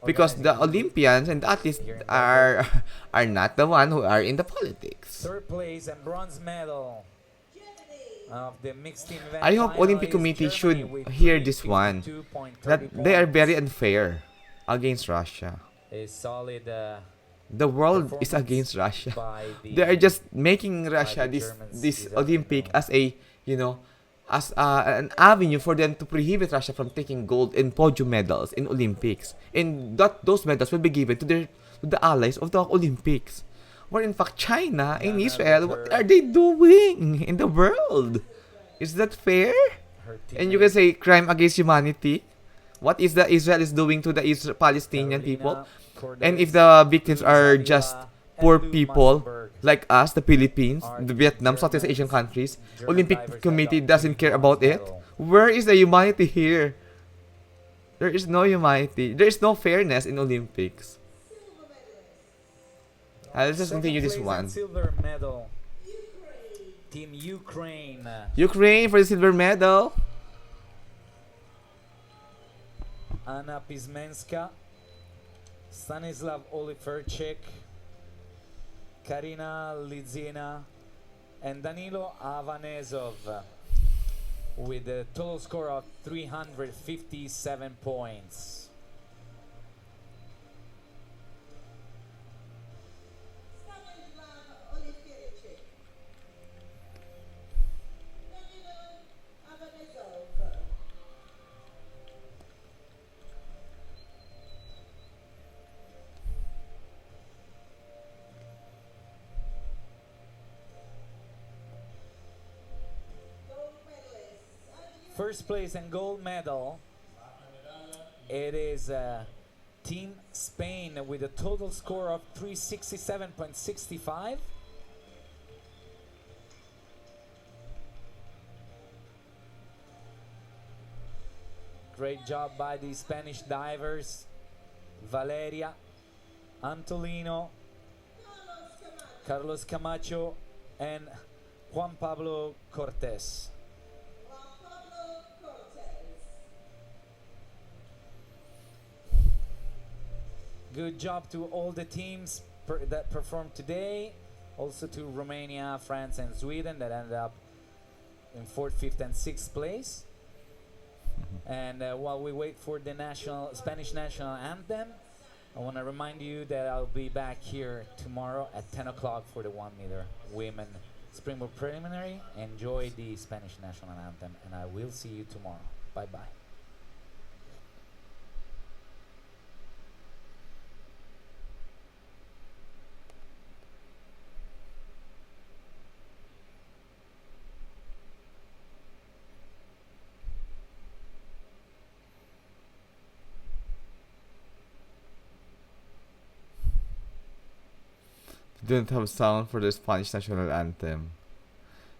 because the organizing committee Olympians and the athletes here in are Belgrade. are not the one who are in the politics. Third place and bronze medal of the mixed team event I hope final Olympic is Committee Germany should with hear this one, 352.30 that they are very points. unfair against Russia. A solid The world is performance against Russia. by the They are just making Russia the this Germans this this Olympic afternoon. as a, you know, as an avenue for them to prohibit Russia from taking gold and podium medals in Olympics, and that those medals will be given to the allies of the Olympics. Where in fact China and Yana Israel, with what her, are they doing in the world? Is that fair? her And you can teammate say crime against humanity. What is the Israel is doing to the Palestinian people? Carolina And if Cordes, the victims Luis are Avila, just and poor Lou people Massenberg like us, the Philippines, are the the Vietnam, Southeast Asian Germans, countries, German divers Olympic that Committee got doesn't the care bronze about it. medal. Where is the humanity here? There is no humanity. There is no fairness in Olympics. Let's just Second continue this place one. and silver medal, Team Ukraine. Ukraine for the silver medal. Anna Pismenska, Stanislav Oliferchik, Karina Lidzina, and Danilo Avanezov with a total score of 357 points. First place and gold medal, it is Team Spain with a total score of 367.65. Great job by the Spanish divers, Valeria, Antolino, Carlos Camacho, and Juan Pablo Cortés. Good job to all the teams that performed today. Also to Romania, France, and Sweden that ended up in 4th, 5th, and 6th place. And while we wait for the Spanish national anthem, I want to remind you that I'll be back here tomorrow at 10 o'clock for the 1 meter women springboard preliminary. Enjoy the Spanish national anthem, and I will see you tomorrow. Bye bye. Didn't have sound for the Spanish national anthem.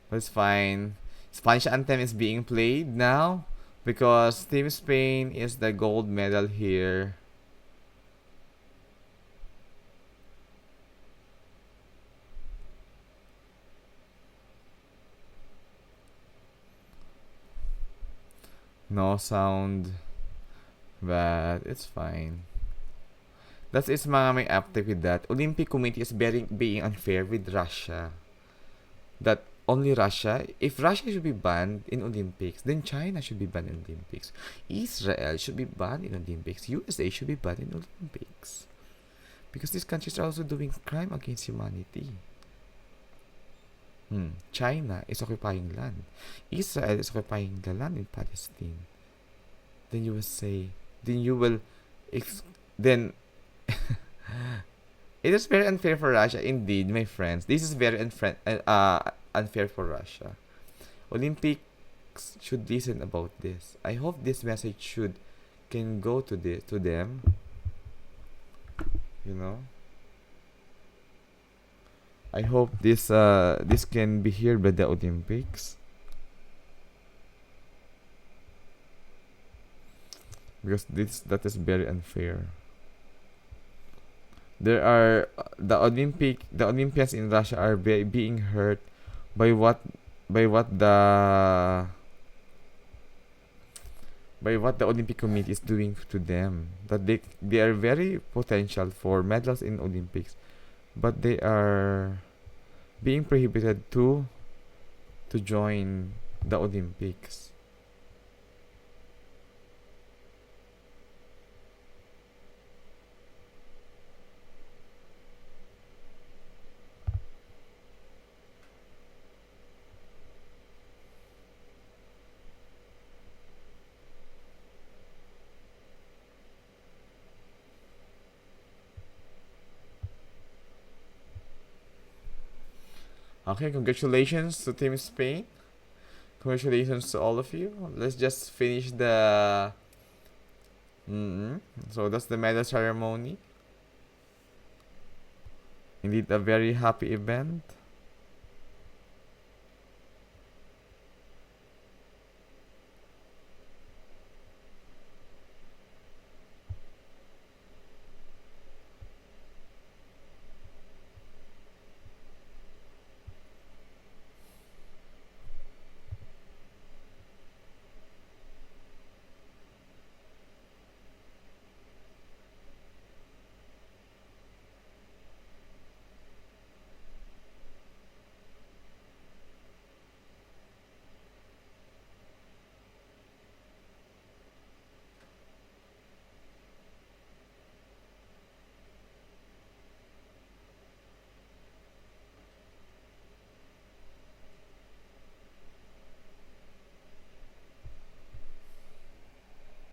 But it's fine. Spanish anthem is being played now because Team Spain is the gold medal here. No sound, but it's fine. That's it's mga may update with that. Olympic Committee is being unfair with Russia. That only Russia, if Russia should be banned in Olympics, then China should be banned in Olympics. Israel should be banned in Olympics. USA should be banned in Olympics. Because these countries are also doing crime against humanity. China is occupying land. Israel is occupying the land in Palestine. Then you will say, then you will, then it is very unfair for Russia indeed, my friends. This is very unfair for Russia. Olympics should listen about this. I hope this message can go to them. You know. I hope this can be heard by the Olympics. Because that is very unfair. There are the Olympians in Russia are being hurt by the Olympic Committee is doing to them. That they are very potential for medals in Olympics, but they are being prohibited to join the Olympics. Okay, congratulations to Team Spain. Congratulations to all of you. Let's just finish the. So that's the medal ceremony. Indeed, a very happy event.